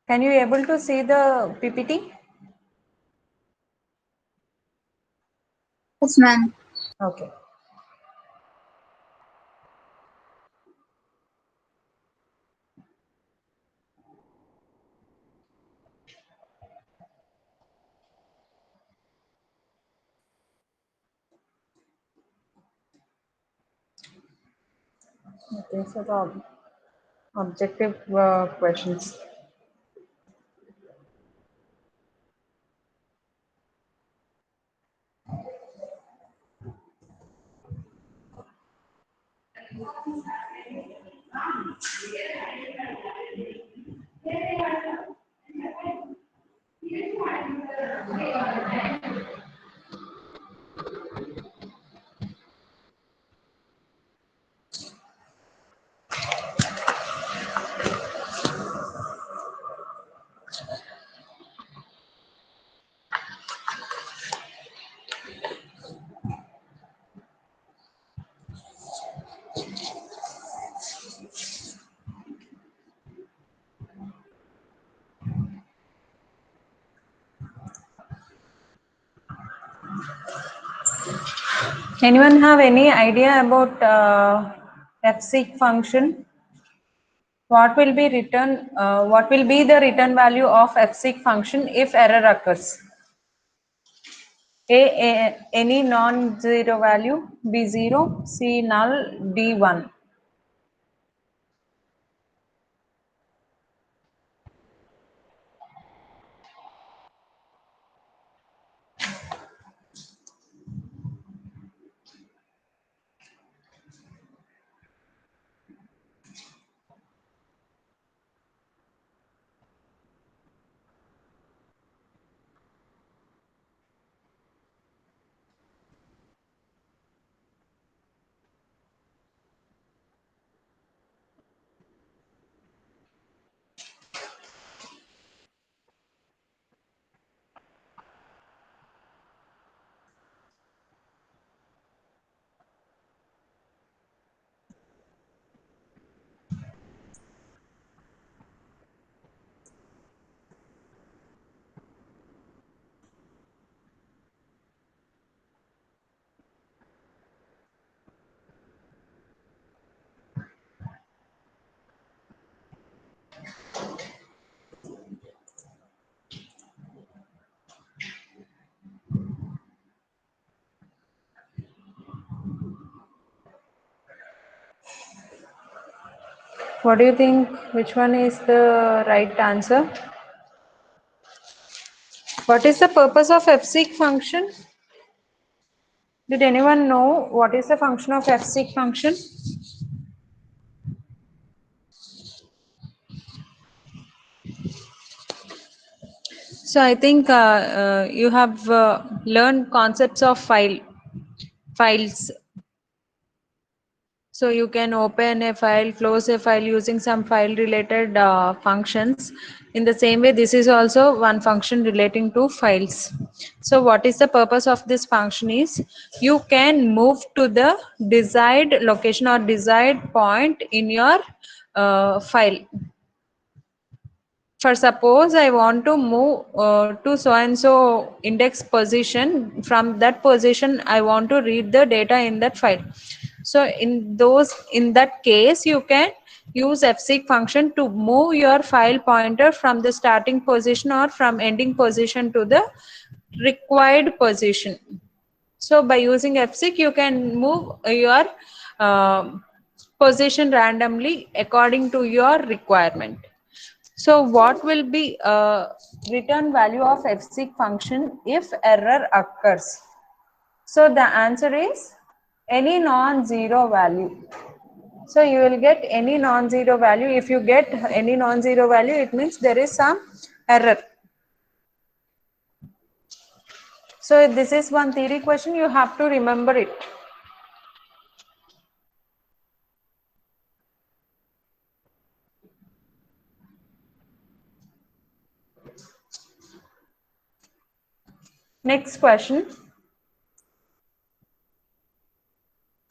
Can you able to see the PPT? Yes, ma'am. Okay. Okay, so the objective questions. Anyone have any idea about fseek function? What will be return? What will be the return value of fseek function if error occurs? Any non-zero value, B 0, C null, D 1. What do you think? Which one is the right answer? What is the purpose of fseek function? Did anyone know what is the function of fseek function? So I think you have learned concepts of files. So you can open a file, close a file using some file related functions. In the same way, this is also one function relating to files. So what is the purpose of this function is you can move to the desired location or desired point in your file. For suppose I want to move to so and so index position, from that position I want to read the data in that file. So in that case you can use fseek function to move your file pointer from the starting position or from ending position to the required position. So by using fseek you can move your position randomly according to your requirement. So what will be return value of fseek function if error occurs? So the answer is any non-zero value. So you will get any non-zero value. If you get any non-zero value, it means there is some error. So this is one theory question, you have to remember it. Next question.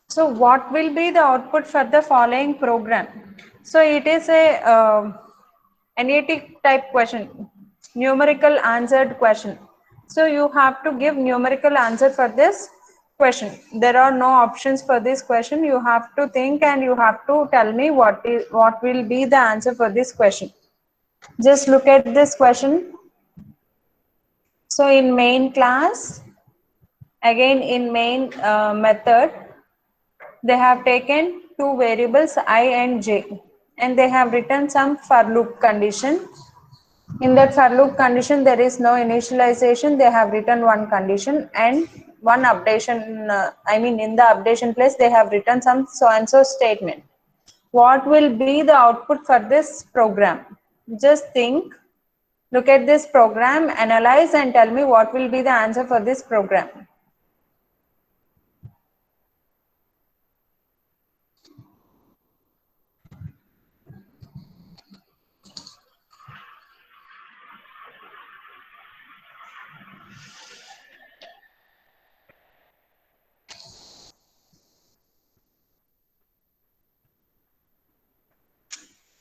So what will be the output for the following program? So it is a NET type question, numerical answered question. So you have to give numerical answer for this question. There are no options for this question. You have to think and you have to tell me what will be the answer for this question. Just look at this question. So in main class, again in main method, they have taken two variables I and j, and they have written some for loop condition. In that for loop condition, there is no initialization. They have written one condition and one updation. I mean, in the updation place, they have written some so and so statement. What will be the output for this program? Just think, look at this program, analyze, and tell me what will be the answer for this program.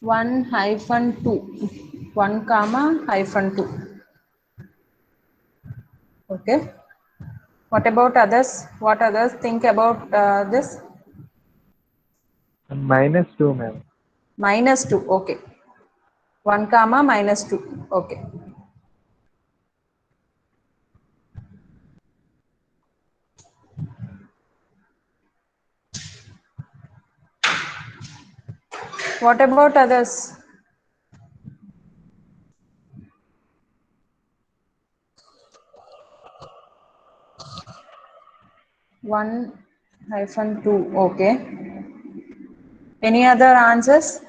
One hyphen two, one comma hyphen two. Okay. What about others? What others think about this? -2, ma'am. Minus two. Okay. 1 comma minus 2. Okay. What about others? 1 hyphen 2. Okay. Any other answers?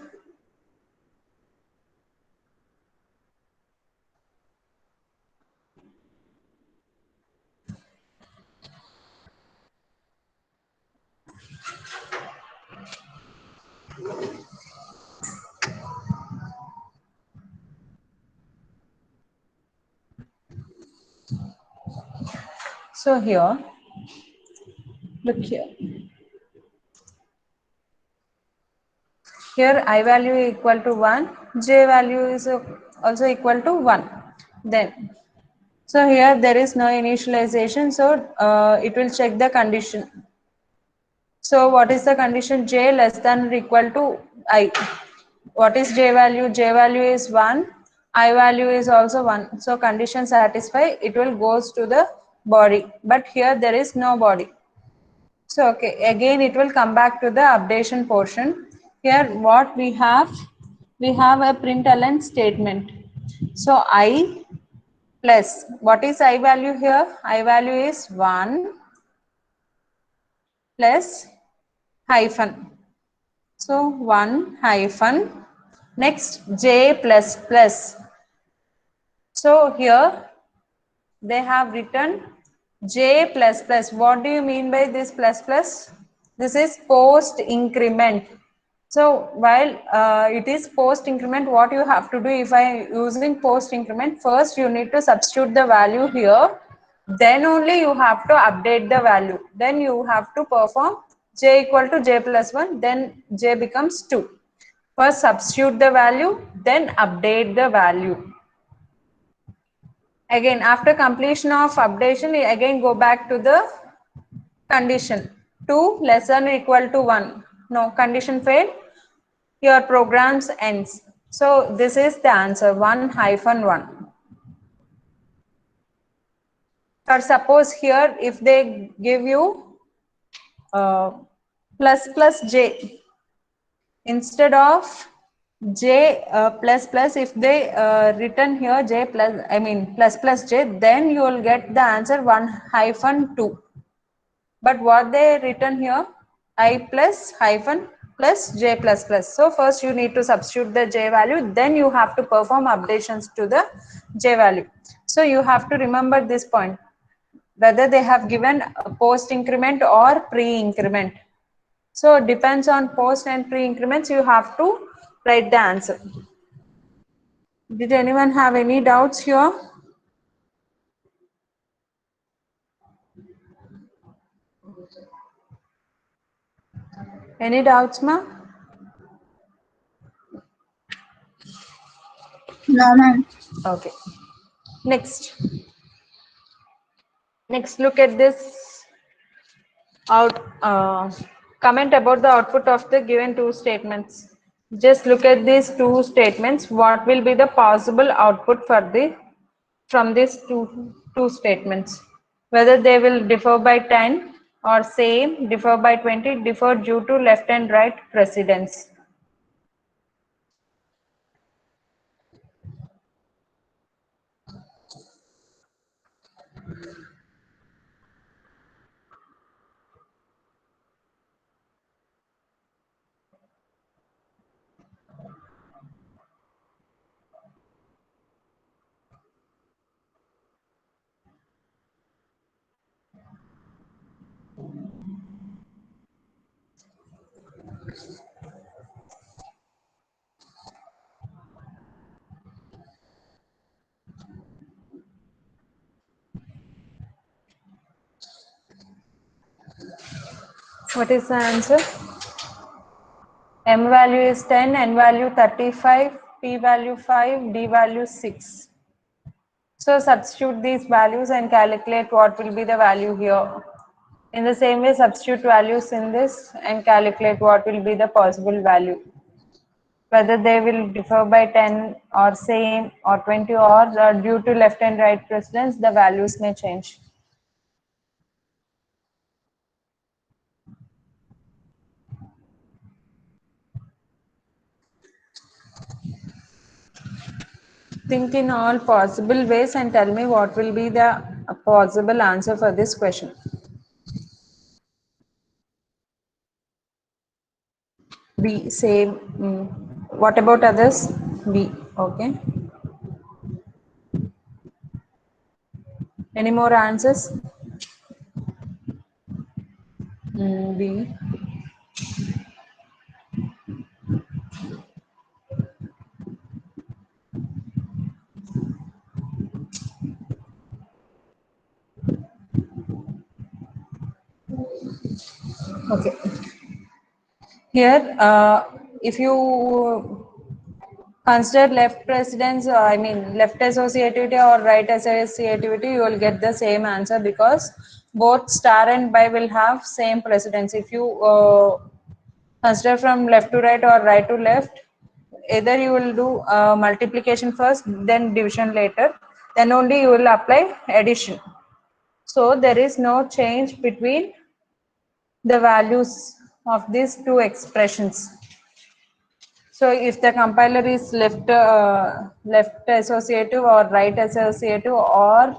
So here, look here. Here I value equal to 1, j value is also equal to 1. Then, so here there is no initialization, so it will check the condition. So what is the condition? J less than or equal to I. What is j value? J value is 1. I value is also 1. So condition satisfy, it will goes to the body. But here there is no body. So okay, again it will come back to the updation portion. Here what we have a println statement. So I plus, what is I value here? I value is 1 plus hyphen. So 1 hyphen, next j plus plus. So here they have written j plus plus. What do you mean by this plus plus? This is post increment. So while it is post increment, what you have to do, if I using post increment, first you need to substitute the value here, then only you have to update the value. Then you have to perform j equal to j plus 1, then j becomes 2. First substitute the value, then update the value. Again, after completion of updation, we again go back to the condition. 2 less than or equal to 1. No, condition failed. Your programs ends. So this is the answer, 1 hyphen 1. Or suppose here if they give you plus plus j instead of j plus plus, if they written here j plus, I mean plus plus j, then you will get the answer 1 hyphen 2. But what they written here, I plus hyphen plus j plus plus. So first you need to substitute the j value, then you have to perform updations to the j value. So you have to remember this point, whether they have given a post increment or pre increment. So it depends on post and pre increments, you have to write the answer. Did anyone have any doubts here? Any doubts, ma? No, ma'am. Okay. Next. Next, look at this out comment about the output of the given two statements. Just look at these two statements. What will be the possible output for the from these two statements? Whether they will differ by 10 or same, differ by 20, differ due to left and right precedence. What is the answer? M value is 10, N value 35, P value 5, D value 6. So substitute these values and calculate what will be the value here. In the same way, substitute values in this and calculate what will be the possible value. Whether they will differ by 10 or same or 20 or due to left and right precedence, the values may change. Think in all possible ways and tell me what will be the possible answer for this question. B, same. What about others? B, okay. Any more answers? B. Okay. Here, if you consider left precedence, I mean left associativity or right associativity, you will get the same answer because both star and by will have same precedence. If you consider from left to right or right to left, either you will do multiplication first, then division later, then only you will apply addition. So there is no change between the values of these two expressions. So if the compiler is left associative or right associative or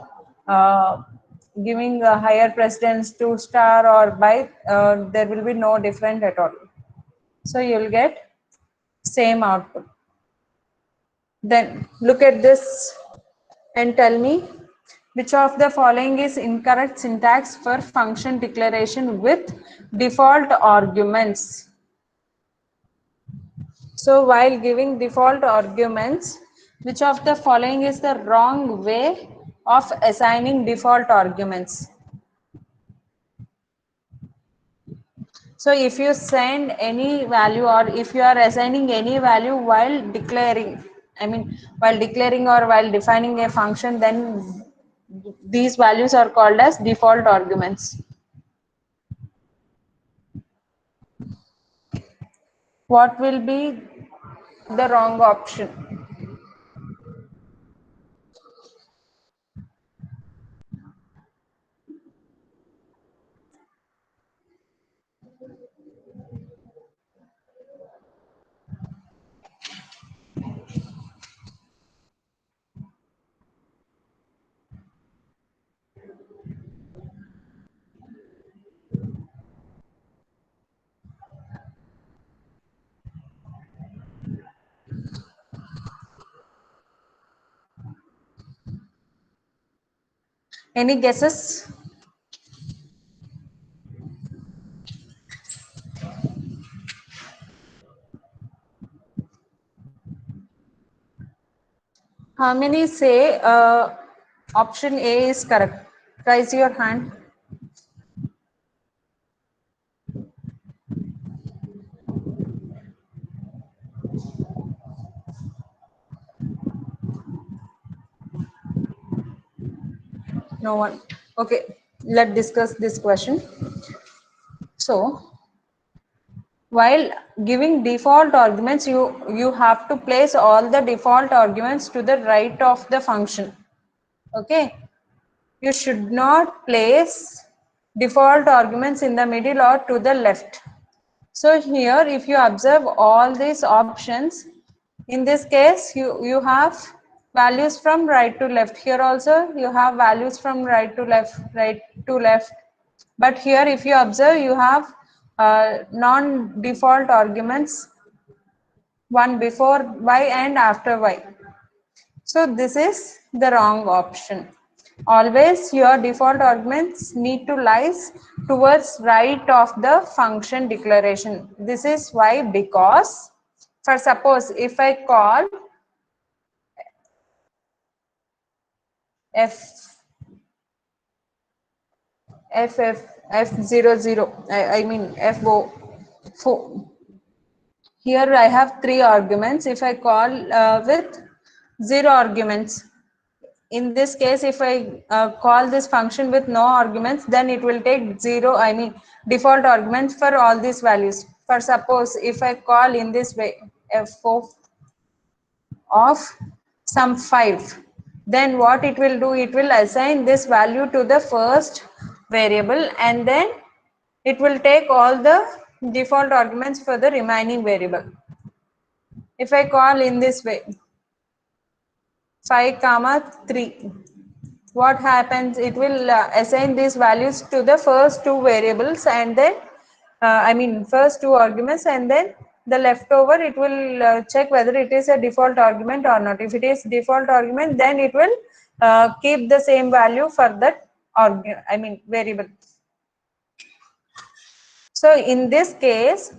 giving a higher precedence to star or by, there will be no different at all. So you will get same output. Then look at this and tell me which of the following is incorrect syntax for function declaration with default arguments. So while giving default arguments, which of the following is the wrong way of assigning default arguments? So if you send any value or if you are assigning any value while declaring, I mean while declaring or while defining a function, then these values are called as default arguments. What will be the wrong option? Any guesses? How many say option A is correct? Raise your hand. No one. Okay, let's discuss this question. So while giving default arguments, you have to place all the default arguments to the right of the function. Okay, you should not place default arguments in the middle or to the left. So here, if you observe all these options, in this case, you have values from right to left. Here also, you have values from right to left, right to left. But here, if you observe, you have non-default arguments, one before y and after y. So this is the wrong option. Always your default arguments need to lies towards right of the function declaration. This is why, because for suppose if I call f f f f00, I mean fo, here I have three arguments. If I call with zero arguments, in this case, if I call this function with no arguments, then it will take zero, I mean default arguments for all these values. For suppose if I call in this way f4 of some 5, then what it will do, it will assign this value to the first variable, and then it will take all the default arguments for the remaining variable. If I call in this way 5 comma 3, what happens, it will assign these values to the first two variables, and then I mean first two arguments, and then the leftover it will check whether it is a default argument or not. If it is default argument, then it will keep the same value for that variable. So in this case,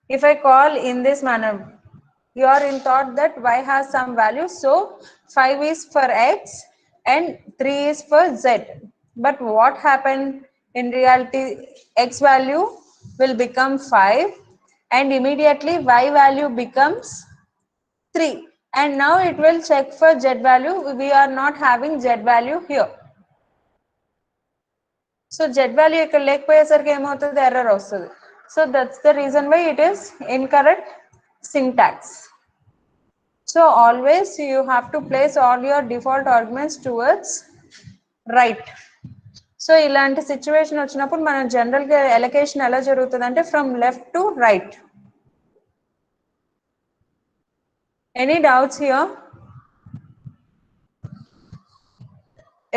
if I call in this manner, you are in thought that y has some value, so 5 is for x and 3 is for z. But what happened in reality, x value will become 5 and immediately y value becomes 3, and now it will check for z value. We are not having z value here. So z value ఇక్కడ లేకపోయేసరికి ఏమవుతుంది, error వస్తుంది. So that's the reason why it is incorrect syntax. So always you have to place all your default arguments towards right. So ఇలాంటి situation వచ్చినప్పుడు మనం జనరల్గా allocation ఎలా జరుగుతుంది అంటే from left to right. Any doubts here?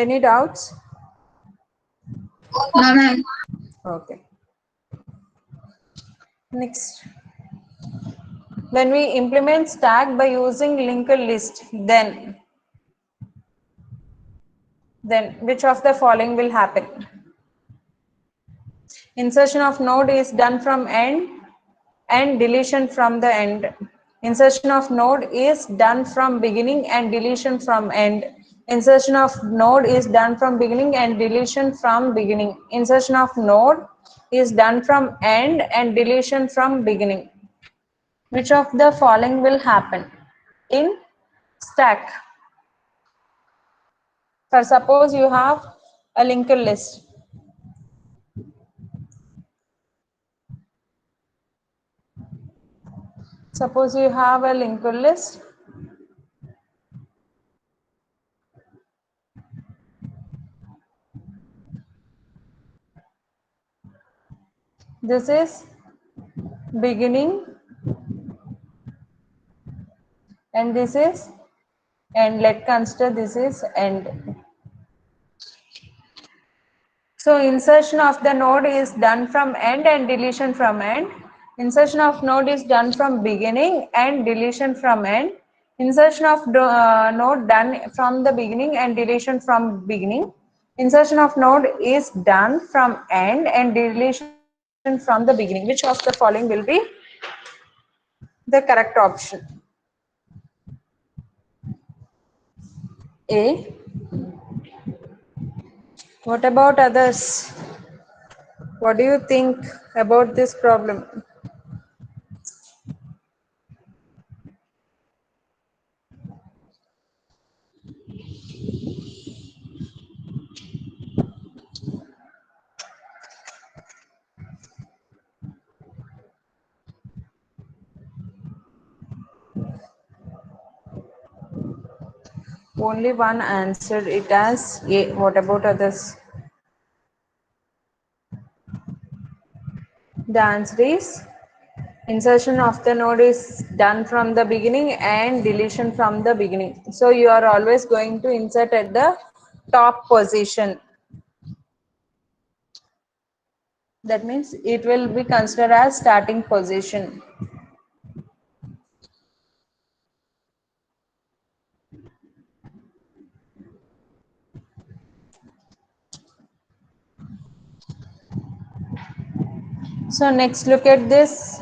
Any doubts? No, ma'am. Okay. Next, when we implement stack by using linked list, then which of the following will happen? Insertion of node is done from end and deletion from the end. Insertion of node is done from beginning and deletion from end. Insertion of node is done from beginning and deletion from beginning. Insertion of node is done from end and deletion from beginning. Which of the following will happen in stack? For suppose you have a linked list. Suppose you have a linked list. This is beginning and this is end. Let's consider this is end. So insertion of the node is done from end and deletion from end. Insertion of node is done from beginning and deletion from end. Insertion of node done from the beginning and deletion from beginning. Insertion of node is done from end and deletion from the beginning. Which of the following will be the correct option? A. What about others? What do you think about this problem? Only one answered it as A. What about others? The answer is insertion of the node is done from the beginning and deletion from the beginning. So you are always going to insert at the top position. That means it will be considered as starting position. So next look at this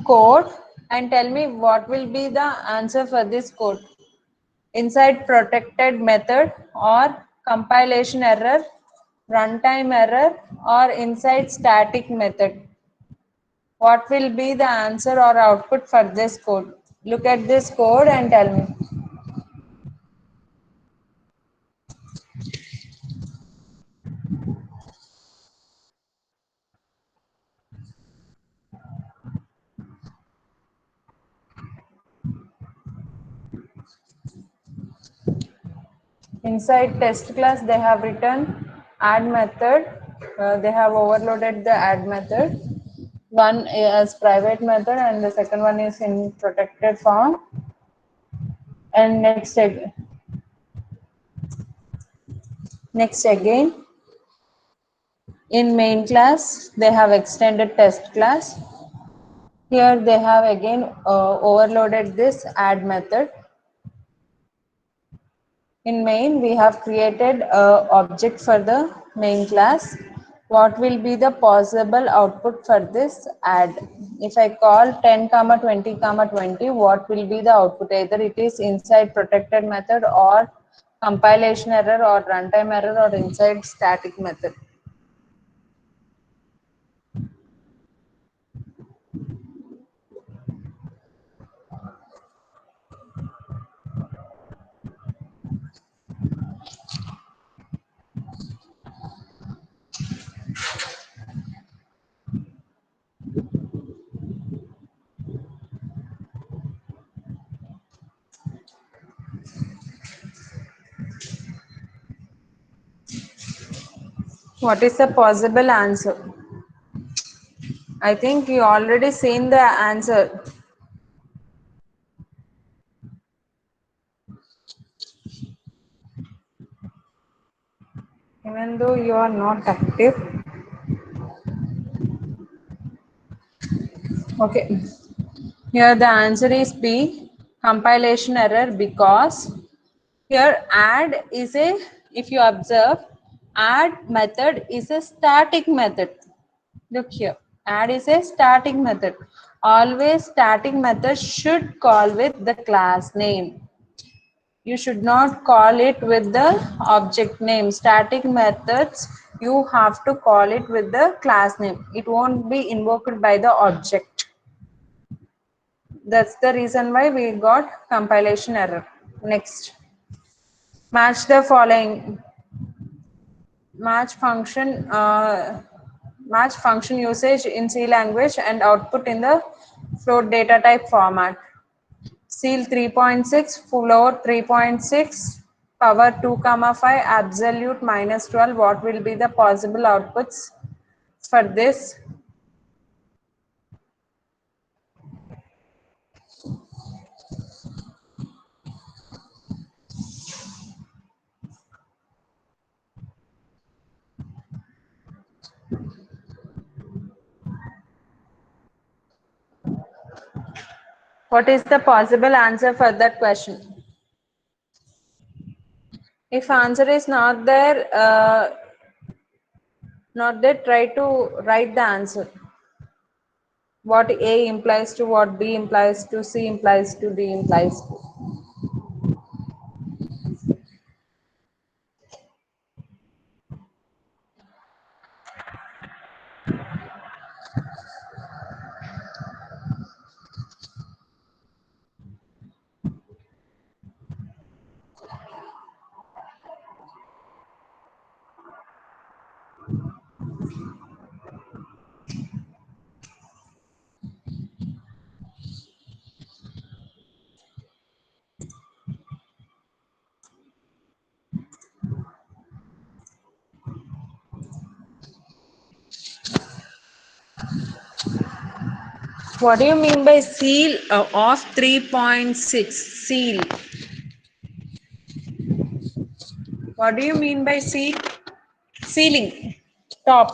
code and tell me what will be the answer for this code. Inside protected method or compilation error, runtime error or inside static method. What will be the answer or output for this code? Look at this code and tell me. Inside test class, they have written add method. They have overloaded the add method. One is private method and the second one is in protected form. And next again, in main class, they have extended test class. Here they have again overloaded this add method. In main, we have created a object for the main class. What will be the possible output for this add? If I call 10 comma 20 comma 20, what will be the output? Either it is inside protected method or compilation error or runtime error or inside static method. What is the possible answer? I think you already seen the answer. Even though you are not active. Okay. Here the answer is B, compilation error, because here add is a, if you observe, add method is a static method. Look here, add is a static method. Always static method should call with the class name. You should not call it with the object name. Static methods, you have to call it with the class name. It won't be invoked by the object. That's the reason why we got compilation error. Next, match the following. Match function, match function usage in C language and output in the float data type format. Seal 3.6, float 3.6, power 2 comma 5, absolute minus 12. What will be the possible outputs for this? What is the possible answer for that question? If answer is not there, try to write the answer. What A implies to, what B implies to, C implies to, D implies to. What do you mean by seal of 3.6? Seal. What do you mean by seal? Ceiling. Top.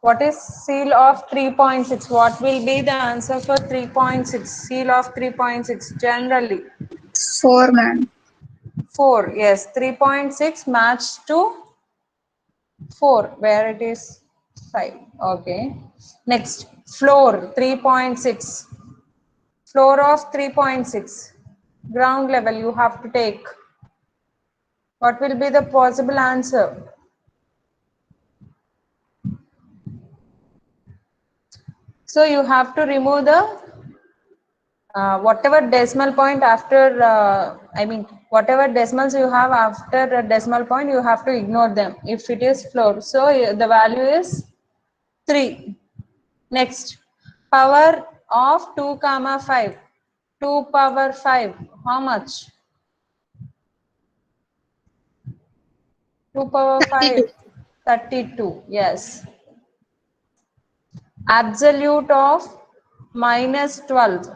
What is seal of 3.6? What will be the answer for 3.6? Seal of 3.6 generally. 4, ma'am. 4. Yes, 3.6 matched to 4 where it is 5. Okay. Next, floor 3.6. Floor of 3.6. Ground level you have to take. What will be the possible answer? So you have to remove the whatever decimal point after, whatever decimals you have after a decimal point, you have to ignore them if it is floor. So the value is 3. Next, power of 2 comma 5. 2 power 5, how much? 2 power 5, 32. 32. Yes. Absolute of minus 12.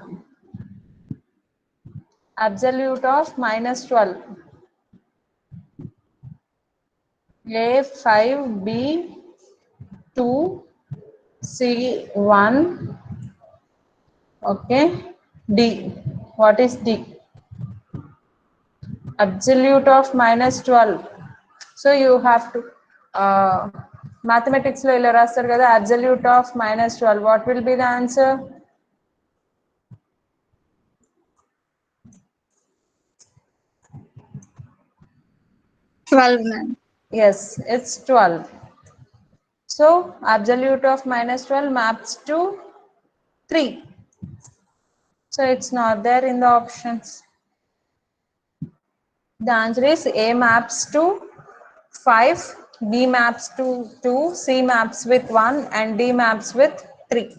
Absolute of minus 12. A 5, B 2, C 1. Okay. D. What is D? Absolute of minus 12. So you have to mathematics lo illa rastaru kada, absolute of minus 12. What will be the answer? 12, ma'am. Yes, it's 12. So absolute of minus 12 maps to 3. So it's not there in the options. The answer is A maps to 5, B maps to 2, C maps with 1, and D maps with 3.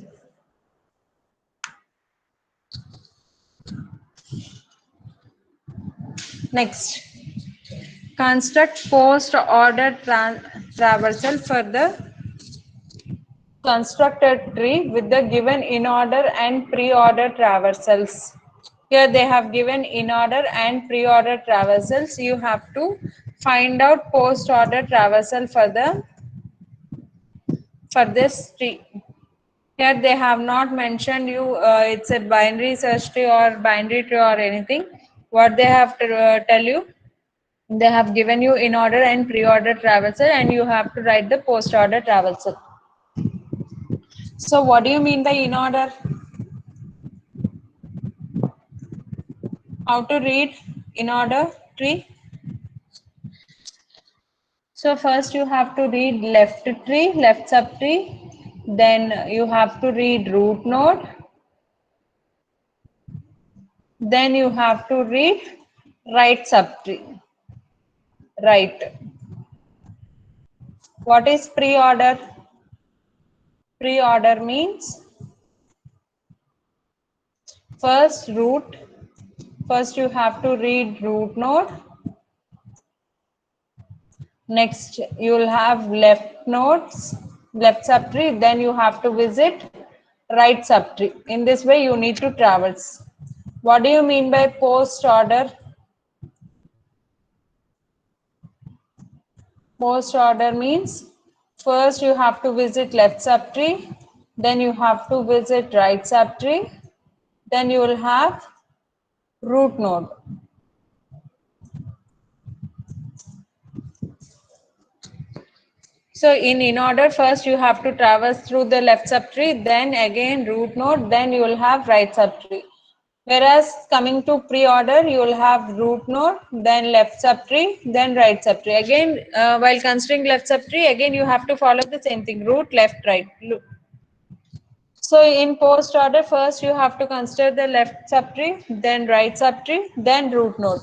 Next, construct post order traversal for the constructed tree with the given in order and pre-order traversals. Here they have given in order and pre-order traversals. You have to find out post order traversal for this tree. Here they have not mentioned you it's a binary search tree or binary tree or anything. What they have to tell you, they have given you in order and pre-order traversal, and you have to write the post order traversal. So what do you mean by in order? How to read in order tree? So first you have to read left tree, left subtree. Then you have to read root node. Then you have to read right subtree. Right. What is pre-order? Pre-order means first root. First you have to read root node. Next you will have left nodes, left subtree. Then you have to visit right subtree. In this way you need to traverse. What do you mean by post order? Post order means first you have to visit left subtree, then you have to visit right subtree, then you will have root node. So in order, first you have to traverse through the left subtree, then again root node, then you will have right subtree. Whereas coming to pre-order, you will have root node, then left subtree, then right subtree. Again, while considering left subtree, again you have to follow the same thing: root, left, right. So in post order, first you have to consider the left subtree, then right subtree, then root node.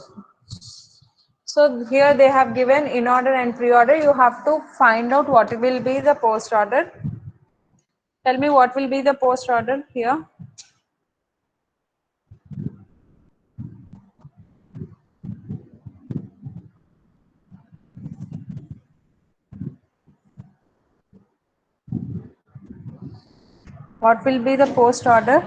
So here they have given in order and pre-order. You have to find out what will be the post order. Tell me what will be the post order here. What will be the post order?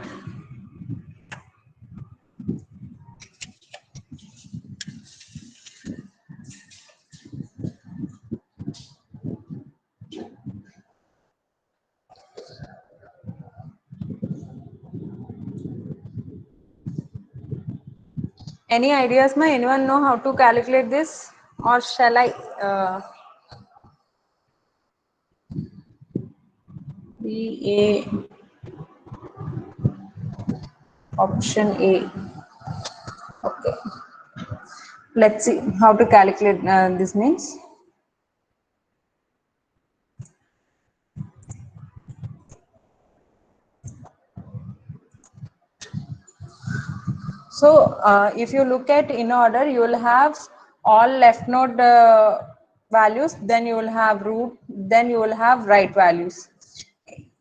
Any ideas, ma? Anyone know how to calculate this, or shall I? B A option A. Okay. Let's see how to calculate this means. So if you look at in order, you will have all left node values, then you will have root, then you will have right values.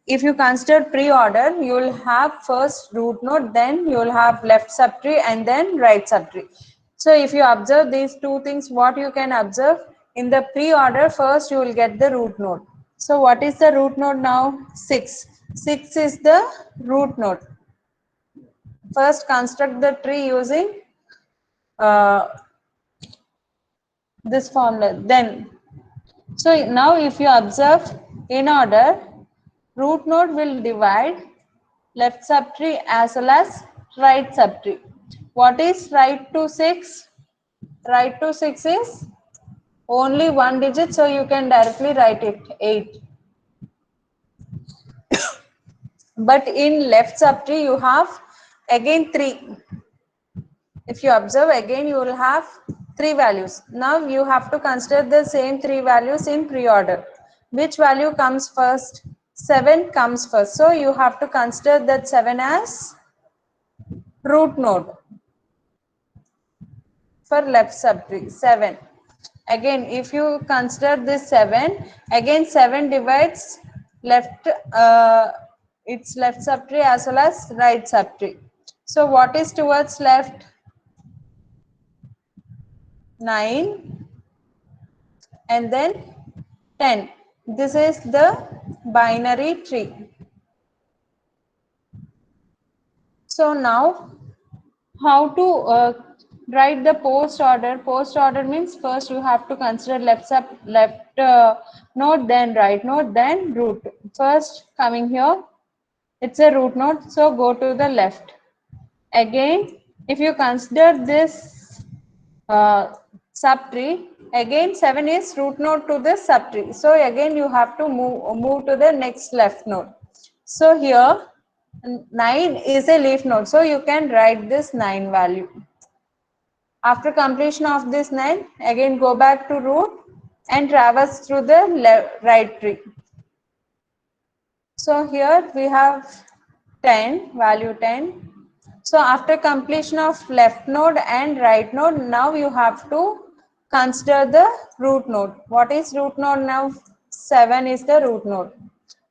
If you consider pre-order, you will have first root node, then you will have left subtree and then right subtree. So if you observe these two things, what you can observe in the pre-order, first you will get the root node. So what is the root node now? 6. 6 is the root node. First construct the tree using uh, this formula. Then, so now if you observe in order, root node will divide left subtree as well as right subtree. What is right to 6? Right to 6 is only one digit, so you can directly write it 8. But in left subtree you have again 3. If you observe again, you will have 3 values. Now you have to consider the same 3 values in pre-order. Which value comes first? 7 comes first. So you have to consider that 7 as root node for left subtree. 7. Again, if you consider this 7, again 7 divides left, its left subtree as well as right subtree. So what is towards left? 9 and then 10. This is the binary tree. So now how to write the post order? Post order means first you have to consider left node, then right node, then root. First coming here, it's a root node, so go to the left. Again, if you consider this subtree, again 7 is root node to the subtree, so again you have to move to the next left node. So here 9 is a leaf node, so you can write this 9 value. After completion of this 9, again go back to root and traverse through the right tree. So here we have 10, value 10. So after completion of left node and right node, now you have to consider the root node. What is root node now? 7 is the root node.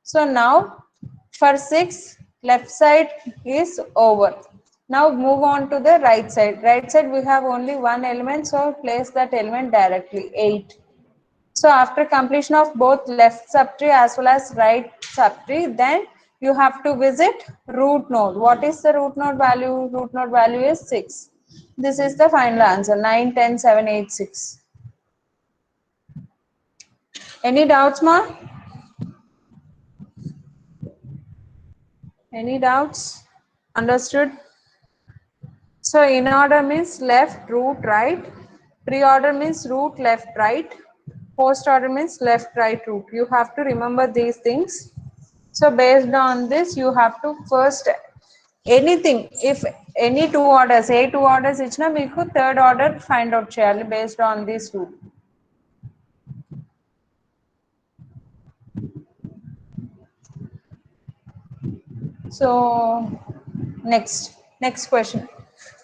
So now for 6, left side is over. Now move on to the right side. Right side we have only one element, so place that element directly, 8. So after completion of both left subtree as well as right subtree, then you have to visit root node. What is the root node value? Root node value is 6. This is the final answer, 9, 10, 7, 8, 6. Any doubts, ma? Any doubts? Understood? So in order means left, root, right. Pre-order means root, left, right. Post order means left, right, root. You have to remember these things. So based on this, you have to first anything. If any two orders, A two orders ichna meeku third order find out cheyali based on this rule. So next question.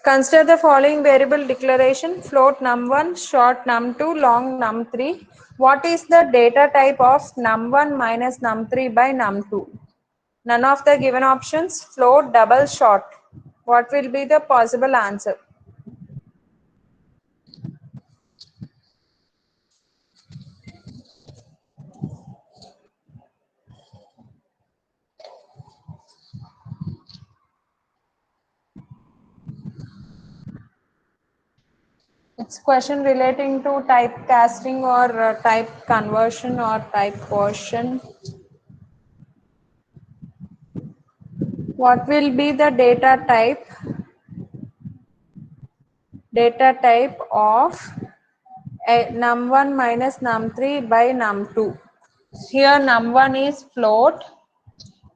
Consider the following variable declaration: float num1, short num2, long num3. What is the data type of num1 minus num3 by num2? None of the given options, float, double, short. What will be the possible answer? It's question relating to type casting or type conversion or type quotient. What will be the data type of num1 minus num3 by num2? Here num1 is float,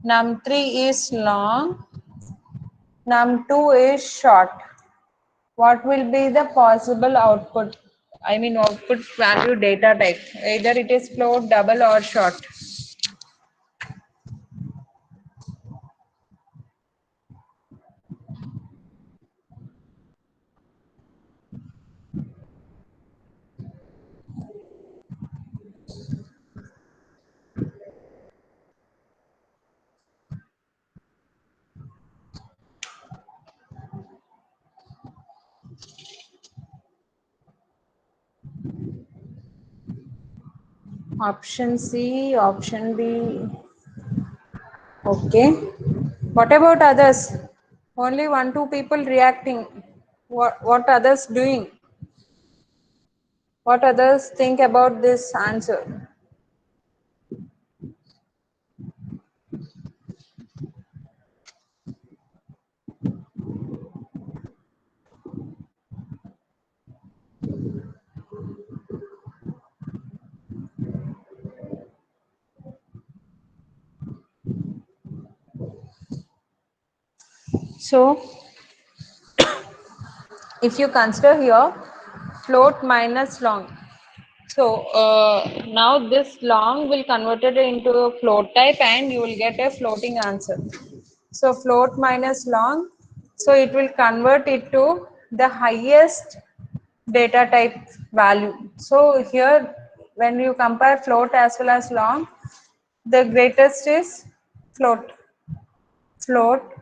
num3 is long, num2 is short. What will be the possible output? I mean output value data type. Either it is float, double or short. Option C, option B. Okay. What about others? Only one, two people reacting. What others doing? What others think about this answer? So if you consider here float minus long. So now this long will convert it into a float type and you will get a floating answer. So float minus long. So it will convert it to the highest data type value. So here when you compare float as well as long, the greatest is float. Float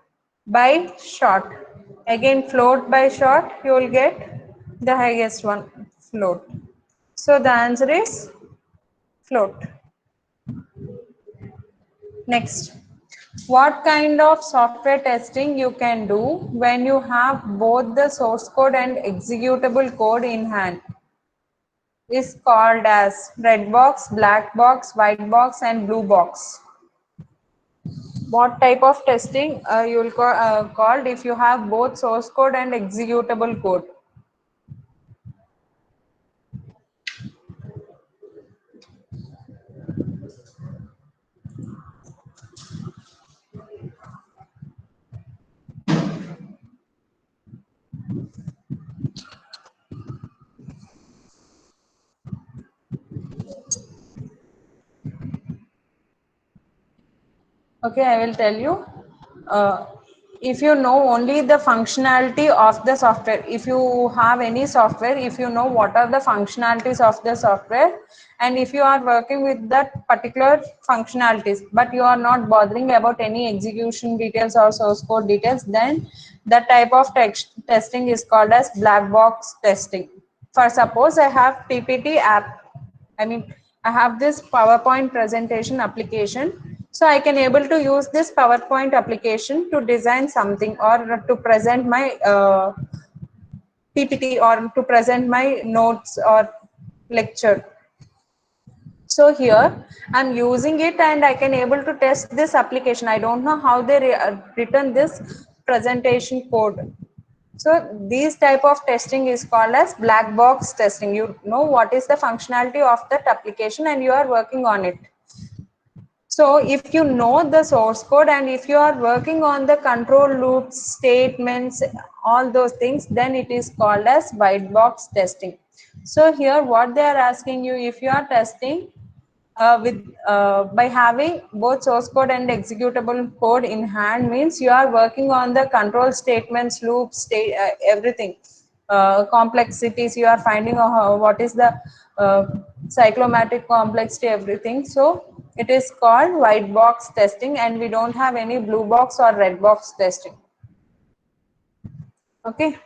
by short. Again float by short, you will get the highest one, float. So the answer is float. Next, what kind of software testing you can do when you have both the source code and executable code in hand is called as red box, black box, white box and blue box. What type of testing you will called if you have both source code and executable code? Okay, I will tell you. Uh, if you know only the functionality of the software, if you have any software, if you know what are the functionalities of the software, and if you are working with that particular functionalities, but you are not bothering about any execution details or source code details, then that type of testing is called as black box testing. For suppose I have PPT app, I mean, I have this PowerPoint presentation application. So I can able to use this PowerPoint application to design something or to present my PPT or to present my notes or lecture. So here I'm using it and I can able to test this application. I don't know how they written this presentation code. So these type of testing is called as black box testing. You know what is the functionality of that application and you are working on it. So if you know the source code and if you are working on the control loops, statements, all those things, then it is called as white box testing. So here what they are asking you, if you are testing by having both source code and executable code in hand, means you are working on the control statements, loops, everything, complexities you are finding, what is the cyclomatic complexity, everything. So it is called white box testing and we don't have any blue box or red box testing. Okay.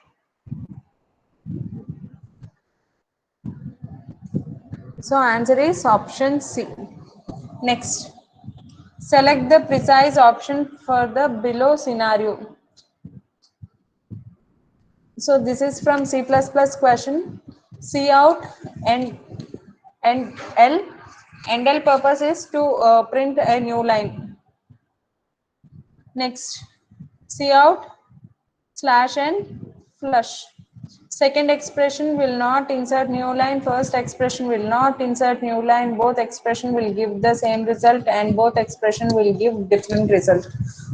So answer is option C. Next, select the precise option for the below scenario. So this is from C++ question. cout and and L. End L purpose is to print a new line. Next, cout slash n flush. Second expression will not insert new line. First expression will not insert new line. Both expression will give the same result and both expression will give different result.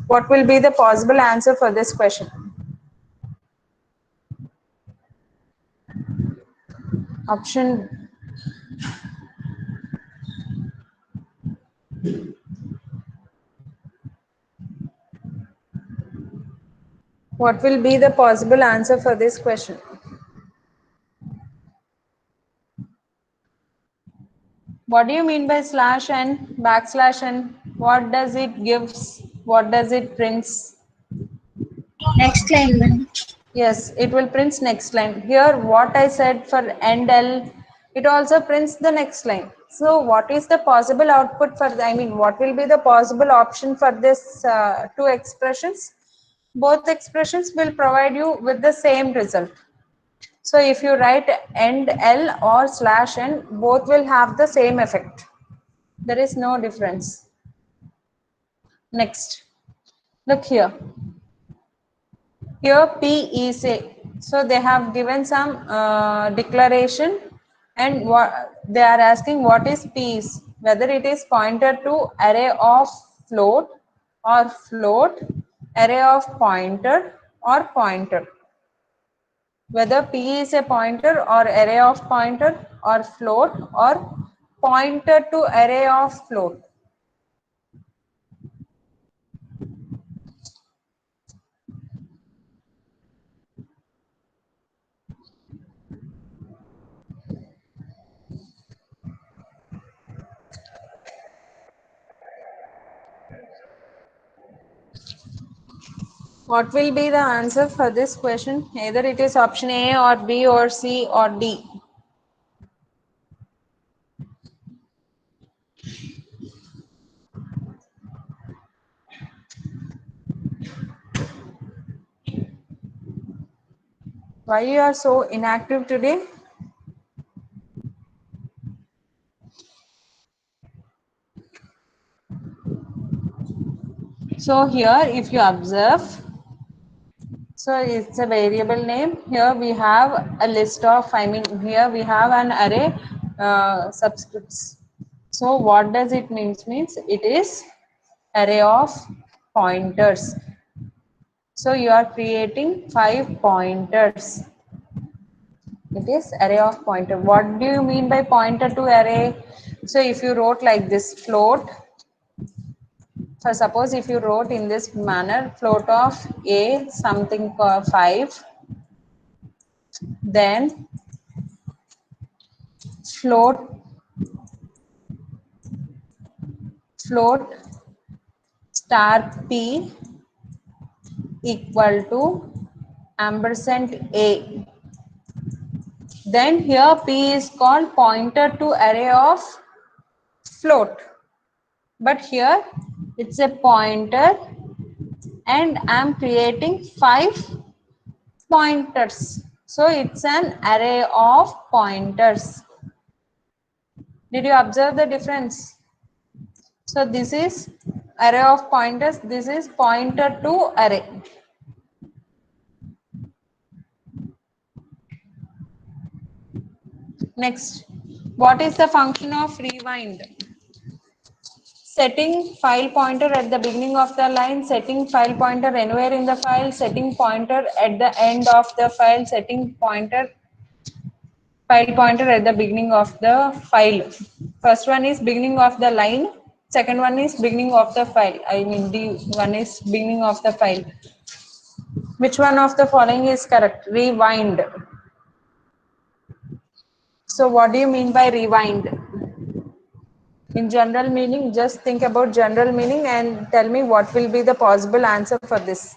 What will be the possible answer for this question? Option. What will be the possible answer for this question? What do you mean by slash n, backslash n? What does it gives? What does it prints? Next line, ma'am. Yes, it will print next line. Here, what I said for end L, it also prints the next line. So, what is the possible output for the, I mean, what will be the possible option for this two expressions? Both expressions will provide you with the same result. So, if you write end L or slash n, both will have the same effect. There is no difference. Next, look here. Here P is a, so they have given some declaration and what they are asking what is P is, whether it is pointer to array of float or float, array of pointer or pointer. Whether P is a pointer or array of pointer or float or pointer to array of float. What will be the answer for this question? Either it is option A or B or C or D. Why you are so inactive today? So here if you observe, so it's a variable name. Here we have a list of, I mean here we have an array subscripts. So what does it means? Means it is array of pointers. So you are creating 5 pointers. It is array of pointer. What do you mean by pointer to array? So if you wrote like this float, so suppose if you wrote in this manner float of a something 5, then float float star p equal to ampersand a. Then here p is called pointer to array of float. But here it's a pointer and I'm creating 5 pointers. So it's an array of pointers. Did you observe the difference? So this is array of pointers, this is pointer to array. Next, what is the function of rewind? Setting file pointer at the beginning of the line, setting file pointer anywhere in the file, setting pointer at the end of the file, setting file pointer at the beginning of the file. First one is beginning of the line, second one is beginning of the file. I mean the one is beginning of the file. Which one of the following is correct? Rewind. So what do you mean by rewind? In general meaning, just think about general meaning and tell me what will be the possible answer for this.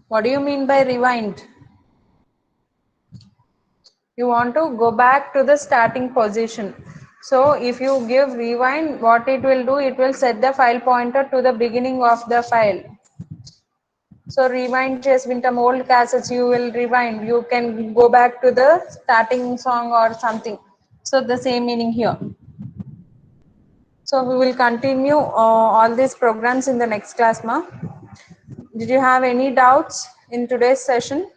What do you mean by rewind? You want to go back to the starting position. So if you give rewind, what it will do, it will set the file pointer to the beginning of the file. So rewind chase winter old cassettes, you will rewind, you can go back to the starting song or something. So the same meaning here. So we will continue all these programs in the next class, ma. Did you have any doubts in today's session?